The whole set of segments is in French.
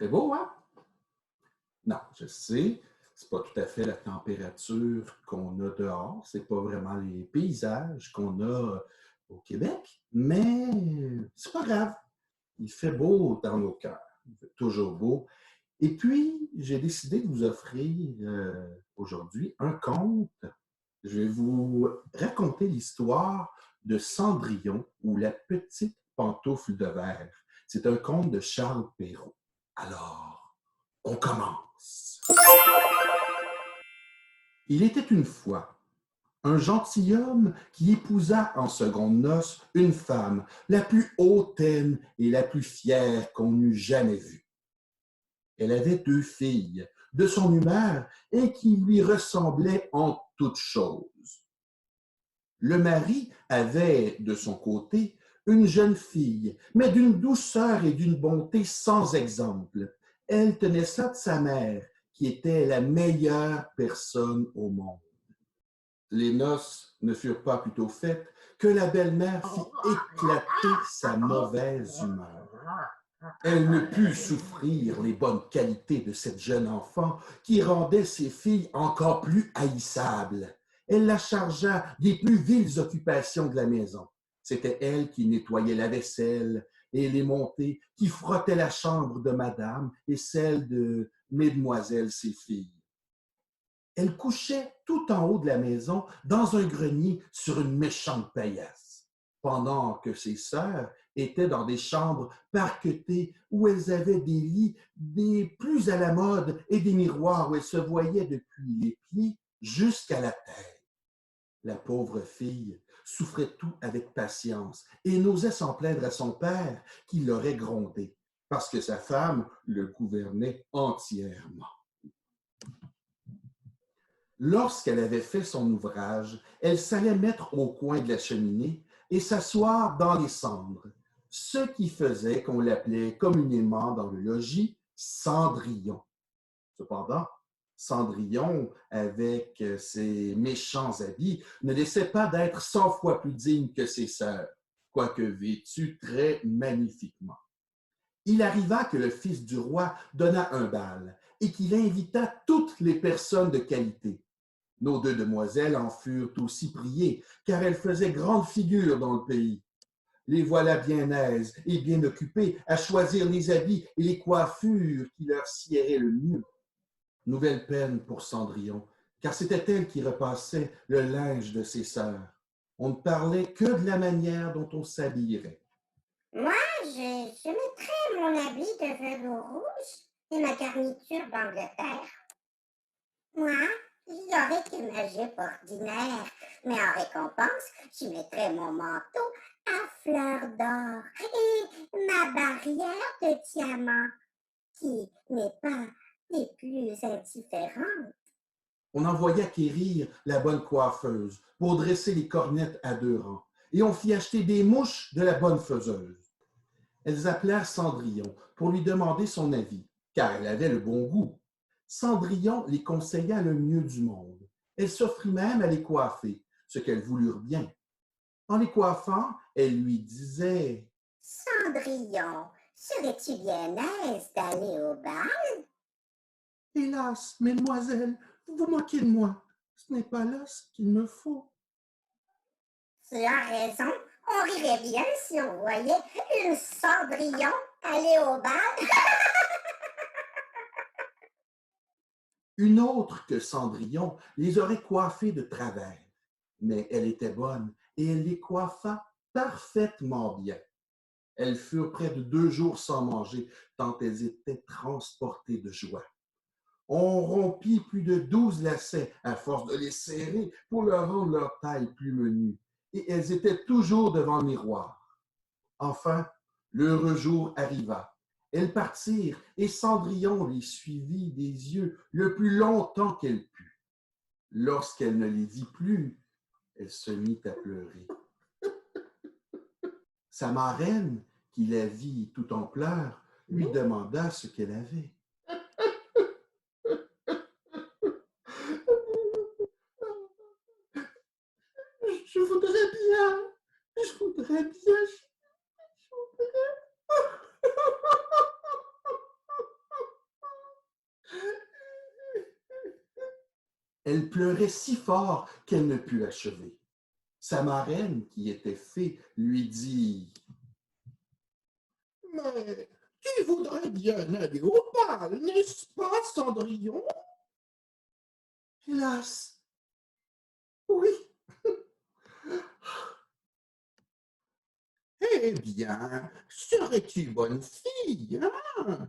fait beau, hein? Non, je sais, c'est pas tout à fait la température qu'on a dehors, c'est pas vraiment les paysages qu'on a au Québec, mais c'est pas grave. Il fait beau dans nos cœurs. Il fait toujours beau. Et puis, j'ai décidé de vous offrir aujourd'hui un conte. Je vais vous raconter l'histoire de Cendrillon ou la petite pantoufle de verre. C'est un conte de Charles Perrault. Alors, on commence. Il était une fois un gentilhomme qui épousa en secondes noces une femme, la plus hautaine et la plus fière qu'on eût jamais vue. Elle avait 2 filles de son humeur et qui lui ressemblaient en toutes choses. Le mari avait, de son côté, une jeune fille, mais d'une douceur et d'une bonté sans exemple. Elle tenait ça de sa mère, qui était la meilleure personne au monde. Les noces ne furent pas plutôt faites que la belle-mère fit éclater sa mauvaise humeur. Elle ne put souffrir les bonnes qualités de cette jeune enfant qui rendait ses filles encore plus haïssables. Elle la chargea des plus viles occupations de la maison. C'était elle qui nettoyait la vaisselle et les montées, qui frottait la chambre de madame et celle de mesdemoiselles ses filles. Elle couchait tout en haut de la maison dans un grenier sur une méchante paillasse, pendant que ses sœurs étaient dans des chambres parquetées où elles avaient des lits des plus à la mode et des miroirs où elles se voyaient depuis les pieds jusqu'à la tête. La pauvre fille souffrait tout avec patience et n'osait s'en plaindre à son père qui l'aurait grondée parce que sa femme le gouvernait entièrement. Lorsqu'elle avait fait son ouvrage, elle s'allait mettre au coin de la cheminée et s'asseoir dans les cendres, ce qui faisait qu'on l'appelait communément dans le logis Cendrillon. Cependant, Cendrillon, avec ses méchants habits, ne laissait pas d'être 100 fois plus digne que ses sœurs, quoique vêtue très magnifiquement. Il arriva que le fils du roi donna un bal et qu'il invita toutes les personnes de qualité. Nos 2 demoiselles en furent aussi priées, car elles faisaient grande figure dans le pays. Les voilà bien aises et bien occupées à choisir les habits et les coiffures qui leur siéraient le mieux. Nouvelle peine pour Cendrillon, car c'était elle qui repassait le linge de ses sœurs. On ne parlait que de la manière dont on s'habillerait. Moi, je mettrais mon habit de velours rouge et ma garniture d'Angleterre. Moi, j'aurais que ma jupe ordinaire, mais en récompense, je mettrais mon manteau à fleurs d'or et ma barrière de diamants, qui n'est pas des plus indifférentes. On envoya quérir la bonne coiffeuse pour dresser les cornettes à 2 rangs, et on fit acheter des mouches de la bonne faiseuse. Elles appelèrent Cendrillon pour lui demander son avis, car elle avait le bon goût. Cendrillon les conseilla le mieux du monde. Elle s'offrit même à les coiffer, ce qu'elles voulurent bien. En les coiffant, elle lui disait « Cendrillon, serais-tu bien aise d'aller au bal? » « Hélas, mesdemoiselles, vous vous moquez de moi. Ce n'est pas là ce qu'il me faut. » Tu as raison, on rirait bien si on voyait une Cendrillon aller au bal. Une autre que Cendrillon les aurait coiffées de travers, mais elle était bonne et elle les coiffa parfaitement bien. Elles furent près de 2 jours sans manger, tant elles étaient transportées de joie. On rompit plus de 12 lacets à force de les serrer pour leur rendre leur taille plus menue, et elles étaient toujours devant le miroir. Enfin, l'heureux jour arriva. Elles partirent et Cendrillon les suivit des yeux le plus longtemps qu'elle put. Lorsqu'elle ne les vit plus, elle se mit à pleurer. Sa marraine, qui la vit tout en pleurs, lui demanda ce qu'elle avait. Je voudrais bien, je voudrais bien, je voudrais. Elle pleurait si fort qu'elle ne put achever. Sa marraine, qui était fée, lui dit « Mais tu voudrais bien aller au bal, n'est-ce pas, Cendrillon ?»« Hélas, oui. » Eh bien, serais-tu bonne fille, hein?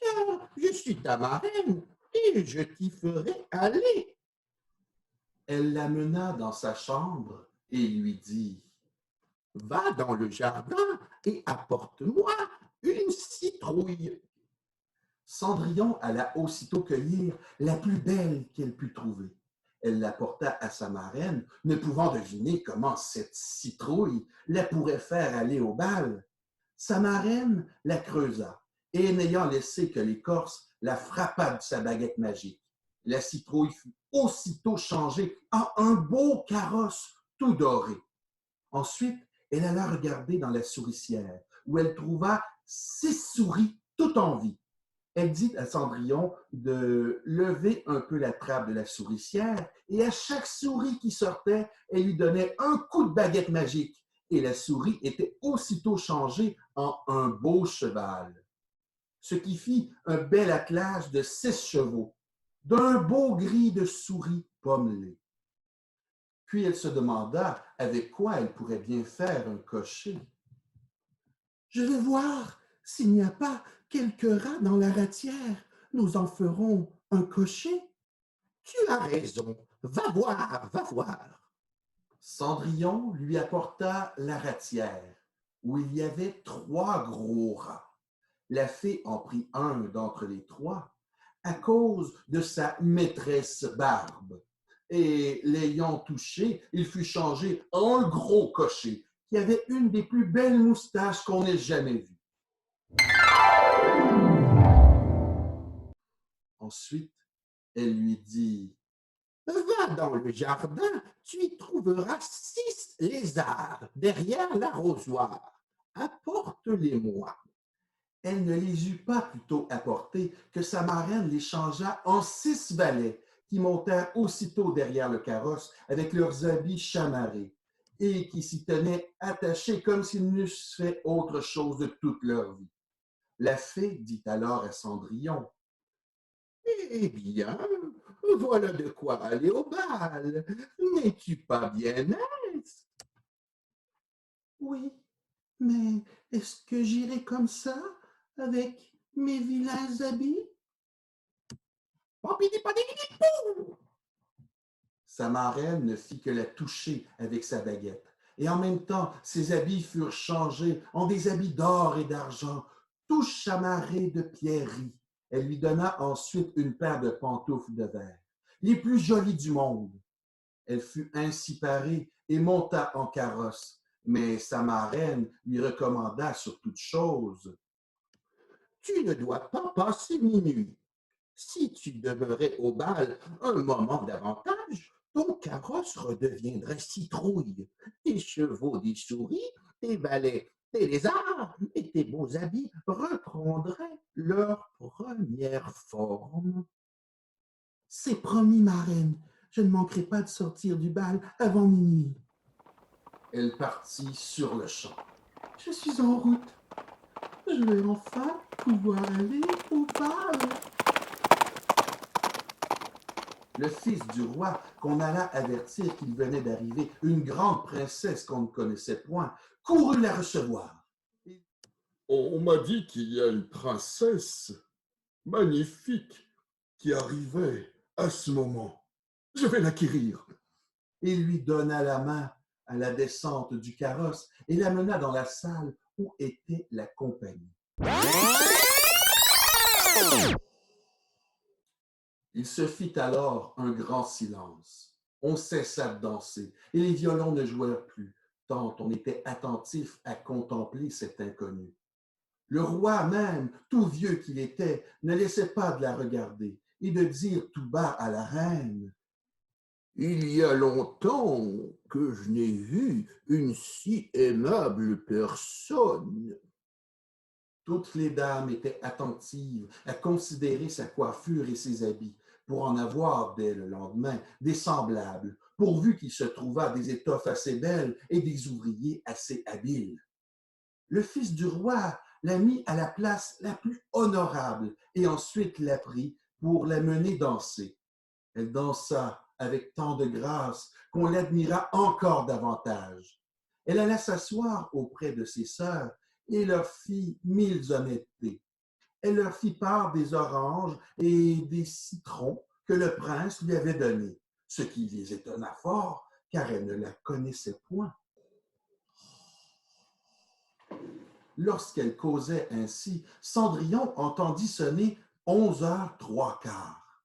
Car je suis ta marraine et je t'y ferai aller. Elle l'amena dans sa chambre et lui dit Va dans le jardin et apporte-moi une citrouille. Cendrillon alla aussitôt cueillir la plus belle qu'elle put trouver. Elle l'apporta à sa marraine, ne pouvant deviner comment cette citrouille la pourrait faire aller au bal. Sa marraine la creusa et, n'ayant laissé que l'écorce, la frappa de sa baguette magique. La citrouille fut aussitôt changée en un beau carrosse tout doré. Ensuite, elle alla regarder dans la souricière, où elle trouva 6 souris toutes en vie. Elle dit à Cendrillon de lever un peu la trappe de la souricière et à chaque souris qui sortait, elle lui donnait un coup de baguette magique et la souris était aussitôt changée en un beau cheval. Ce qui fit un bel attelage de 6 chevaux, d'un beau gris de souris pommelées. Puis elle se demanda avec quoi elle pourrait bien faire un cocher. Je vais voir s'il n'y a pas quelques rats dans la ratière. Nous en ferons un cocher. Tu as raison. Va voir, va voir. Cendrillon lui apporta la ratière, où il y avait 3 gros rats. La fée en prit un d'entre les 3 à cause de sa maîtresse Barbe. Et l'ayant touché, il fut changé en un gros cocher qui avait une des plus belles moustaches qu'on ait jamais vues. Ensuite, elle lui dit Va dans le jardin, tu y trouveras 6 lézards derrière l'arrosoir. Apporte-les-moi. Elle ne les eut pas plutôt apportés que sa marraine les changea en 6 valets qui montèrent aussitôt derrière le carrosse avec leurs habits chamarrés et qui s'y tenaient attachés comme s'ils n'eussent fait autre chose de toute leur vie. La fée dit alors à Cendrillon Eh bien, voilà de quoi aller au bal. N'es-tu pas bien aise? Oui, mais est-ce que j'irai comme ça, avec mes vilains habits? Sa marraine ne fit que la toucher avec sa baguette. Et en même temps, ses habits furent changés en des habits d'or et d'argent, tous chamarrés de pierreries. Elle lui donna ensuite une paire de pantoufles de verre, les plus jolies du monde. Elle fut ainsi parée et monta en carrosse. Mais sa marraine lui recommanda sur toute chose Tu ne dois pas passer minuit. Si tu demeurais au bal un moment davantage, ton carrosse redeviendrait citrouille, tes chevaux des souris, tes valets des lézards et tes beaux habits reprendraient leur première forme. C'est promis, marraine, je ne manquerai pas de sortir du bal avant minuit. Elle partit sur le champ. Je suis en route. Je vais enfin pouvoir aller au bal. Le fils du roi, qu'on alla avertir qu'il venait d'arriver une grande princesse qu'on ne connaissait point, courut la recevoir. On m'a dit qu'il y a une princesse magnifique qui arrivait à ce moment. Je vais l'acquérir. Il lui donna la main à la descente du carrosse et l'amena dans la salle où était la compagnie. Il se fit alors un grand silence. On cessa de danser et les violons ne jouèrent plus, tant on était attentif à contempler cet inconnu. Le roi même, tout vieux qu'il était, ne laissait pas de la regarder et de dire tout bas à la reine Il y a longtemps que je n'ai vu une si aimable personne. Toutes les dames étaient attentives à considérer sa coiffure et ses habits, pour en avoir dès le lendemain des semblables, pourvu qu'il se trouvât des étoffes assez belles et des ouvriers assez habiles. Le fils du roi la mit à la place la plus honorable et ensuite la prit pour la mener danser. Elle dansa avec tant de grâce qu'on l'admira encore davantage. Elle alla s'asseoir auprès de ses sœurs et leur fit mille honnêtetés. Elle leur fit part des oranges et des citrons que le prince lui avait donnés, ce qui les étonna fort, car elle ne la connaissait point. Lorsqu'elle causait ainsi, Cendrillon entendit sonner 11 heures 3 quarts.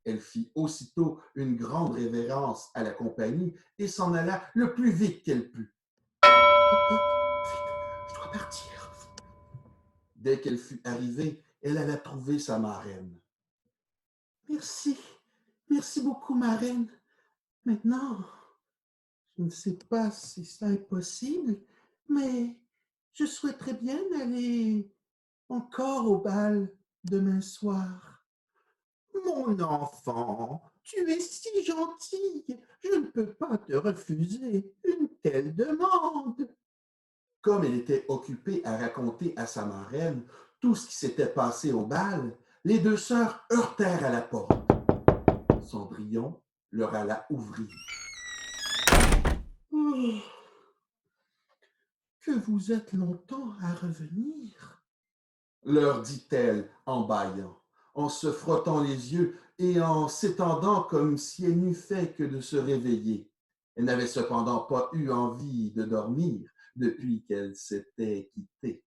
Elle fit aussitôt une grande révérence à la compagnie et s'en alla le plus vite qu'elle put. Oh, vite, je dois partir. Dès qu'elle fut arrivée, elle alla trouver sa marraine. Merci, merci beaucoup, marraine. Maintenant, je ne sais pas si ça est possible, mais je souhaiterais bien aller encore au bal demain soir. Mon enfant, tu es si gentille, je ne peux pas te refuser une telle demande. Comme elle était occupée à raconter à sa marraine tout ce qui s'était passé au bal, les deux sœurs heurtèrent à la porte. Cendrillon leur alla ouvrir. Oh, que vous êtes longtemps à revenir, leur dit-elle en bâillant, en se frottant les yeux et en s'étendant comme si elle n'eût fait que de se réveiller. Elle n'avait cependant pas eu envie de dormir depuis qu'elle s'était quittée.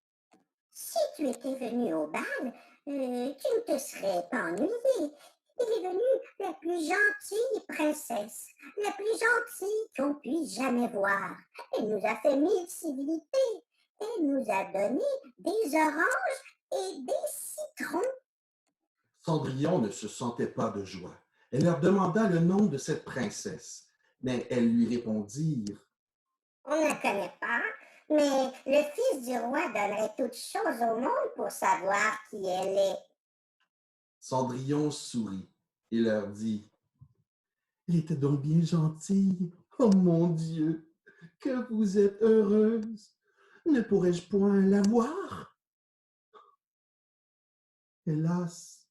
Si tu étais venu au bal, tu ne te serais pas ennuyée. Elle est venue la plus gentille princesse, la plus gentille qu'on puisse jamais voir. Elle nous a fait 1000 civilités. Elle nous a donné des oranges et des citrons. Cendrillon ne se sentait pas de joie. Elle leur demanda le nom de cette princesse, mais elles lui répondirent. On ne la connaît pas, mais le fils du roi donnerait toutes choses au monde pour savoir qui elle est. Cendrillon sourit et leur dit. Elle était donc bien gentille. Oh mon Dieu, que vous êtes heureuse. Ne pourrais-je point la voir? Hélas,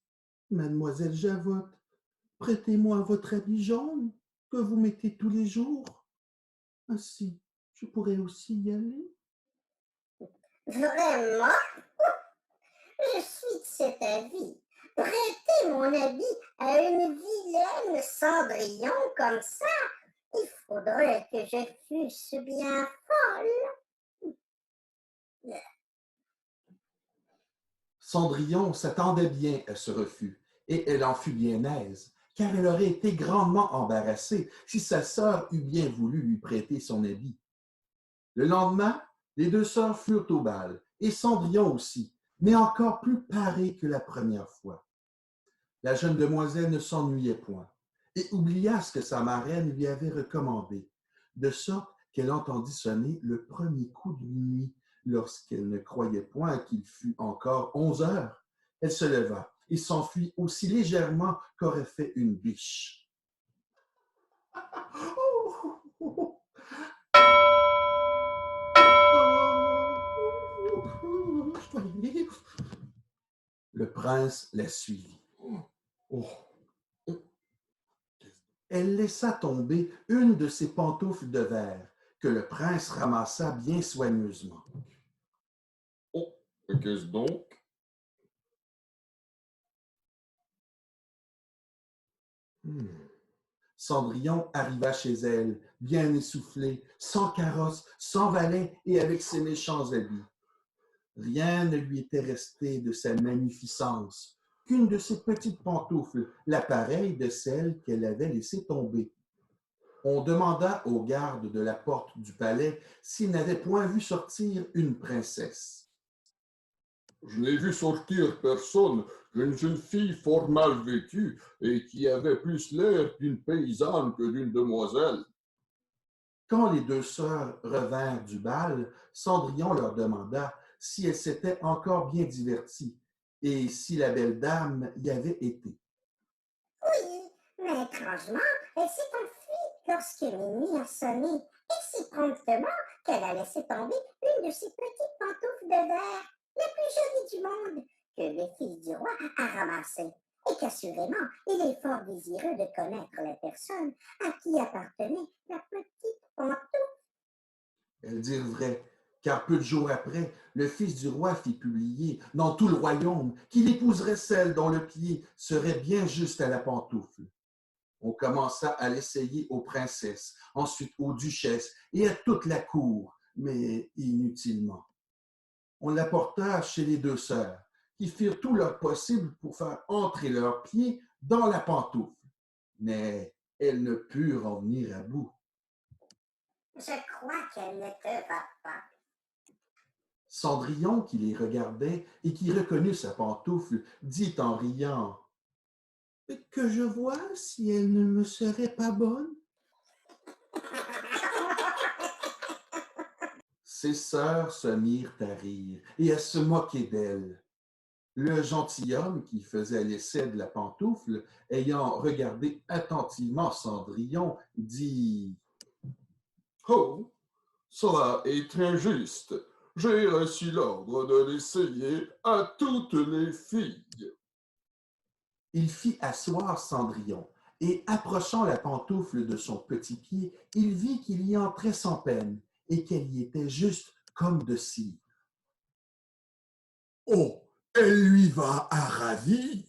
mademoiselle Javotte, prêtez-moi votre habit jaune que vous mettez tous les jours. Ainsi, je pourrais aussi y aller. Vraiment, je suis de cet avis. Prêter mon habit à une vilaine Cendrillon comme ça, il faudrait que je fusse bien folle. Cendrillon s'attendait bien à ce refus, et elle en fut bien aise, car elle aurait été grandement embarrassée si sa sœur eût bien voulu lui prêter son habit. Le lendemain, les deux sœurs furent au bal, et Cendrillon aussi, mais encore plus parée que la première fois. La jeune demoiselle ne s'ennuyait point, et oublia ce que sa marraine lui avait recommandé, de sorte qu'elle entendit sonner le premier coup de minuit, lorsqu'elle ne croyait point qu'il fût encore 11 heures. Elle se leva et s'enfuit aussi légèrement qu'aurait fait une biche. Le prince la suivit. Oh. Elle laissa tomber une de ses pantoufles de verre, que le prince ramassa bien soigneusement. Oh, qu'est-ce donc? Cendrillon arriva chez elle, bien essoufflé, sans carrosse, sans valet et avec ses méchants habits. Rien ne lui était resté de sa magnificence qu'une de ses petites pantoufles, la pareille de celle qu'elle avait laissée tomber. On demanda aux gardes de la porte du palais s'ils n'avaient point vu sortir une princesse. Je n'ai vu sortir personne qu'une jeune fille fort mal vêtue et qui avait plus l'air d'une paysanne que d'une demoiselle. Quand les deux sœurs revinrent du bal, Cendrillon leur demanda si elles s'étaient encore bien diverties et si la belle dame y avait été. Mais étrangement, elle s'est enfuie lorsque minuit a sonné, et si promptement qu'elle a laissé tomber une de ses petites pantoufles de verre, la plus jolie du monde, que le fils du roi a ramassée, et qu'assurément, il est fort désireux de connaître la personne à qui appartenait la petite pantoufle. Elles dirent vrai, car peu de jours après, le fils du roi fit publier dans tout le royaume qu'il épouserait celle dont le pied serait bien juste à la pantoufle. On commença à l'essayer aux princesses, ensuite aux duchesses et à toute la cour, mais inutilement. On l'apporta chez les deux sœurs, qui firent tout leur possible pour faire entrer leurs pieds dans la pantoufle, mais elles ne purent en venir à bout. Je crois qu'elle ne te va pas. Cendrillon, qui les regardait et qui reconnut sa pantoufle, dit en riant: Que je vois si elle ne me serait pas bonne. Ses sœurs se mirent à rire et à se moquer d'elle. Le gentilhomme qui faisait l'essai de la pantoufle, ayant regardé attentivement Cendrillon, dit: Oh, cela est injuste. J'ai reçu l'ordre de l'essayer à toutes les filles. Il fit asseoir Cendrillon, et approchant la pantoufle de son petit pied, il vit qu'il y entrait sans peine, et qu'elle y était juste comme de cire. Oh, elle lui va à ravir!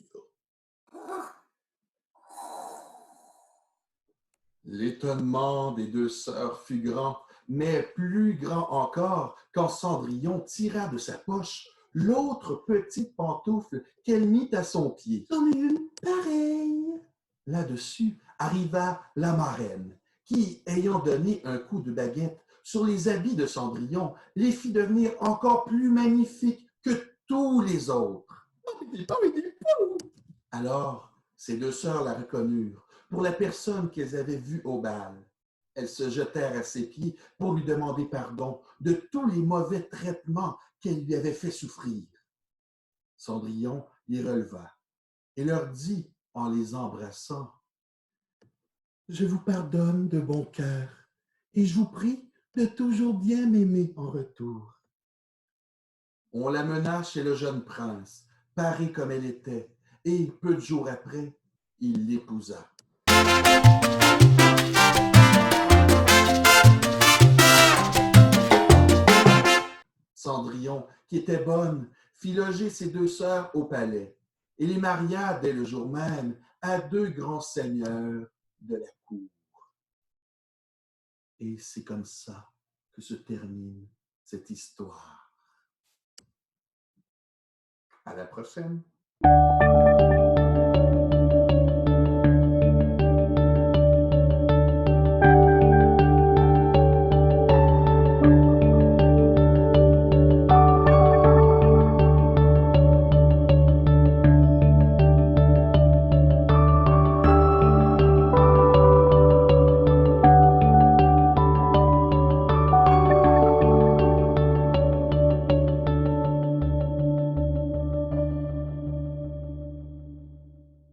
L'étonnement des deux sœurs fut grand, mais plus grand encore quand Cendrillon tira de sa poche l'autre petite pantoufle qu'elle mit à son pied. J'en ai une pareille. Là-dessus arriva la marraine, qui, ayant donné un coup de baguette sur les habits de Cendrillon, les fit devenir encore plus magnifiques que tous les autres. Alors, ces deux sœurs la reconnurent pour la personne qu'elles avaient vue au bal. Elles se jetèrent à ses pieds pour lui demander pardon de tous les mauvais traitements qu'elle lui avait fait souffrir. Cendrillon les releva et leur dit en les embrassant: Je vous pardonne de bon cœur et je vous prie de toujours bien m'aimer en retour. On la mena chez le jeune prince, parée comme elle était, et peu de jours après, il l'épousa. Cendrillon, qui était bonne, fit loger ses deux sœurs au palais et les maria dès le jour même à deux grands seigneurs de la cour. Et c'est comme ça que se termine cette histoire. À la prochaine.